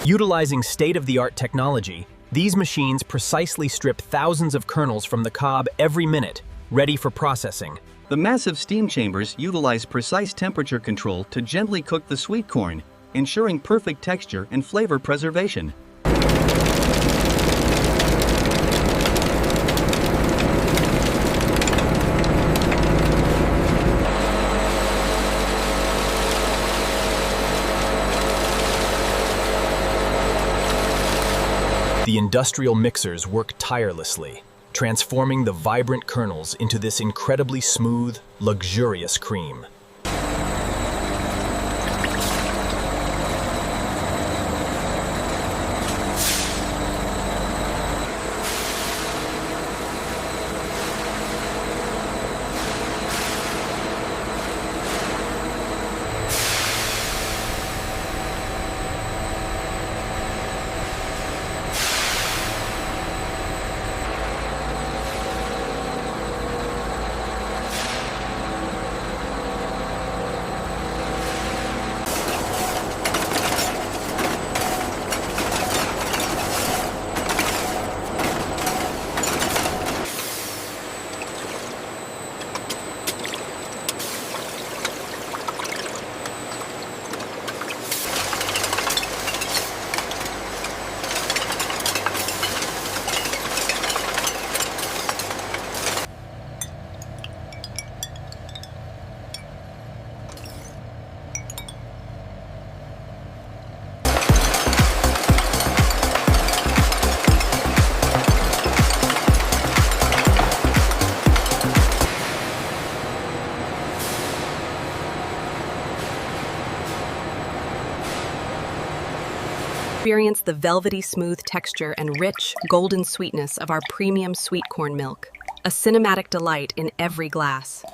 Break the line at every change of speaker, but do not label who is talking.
Utilizing state-of-the-art technology, these machines precisely strip thousands of kernels from the cob every minute, ready for processing.
The massive steam chambers utilize precise temperature control to gently cook the sweet corn, ensuring perfect texture and flavor preservation.
The industrial mixers work tirelessly, transforming the vibrant kernels into this incredibly smooth, luxurious cream.
Experience the velvety smooth texture and rich, golden sweetness of our premium sweet corn milk, a cinematic delight in every glass.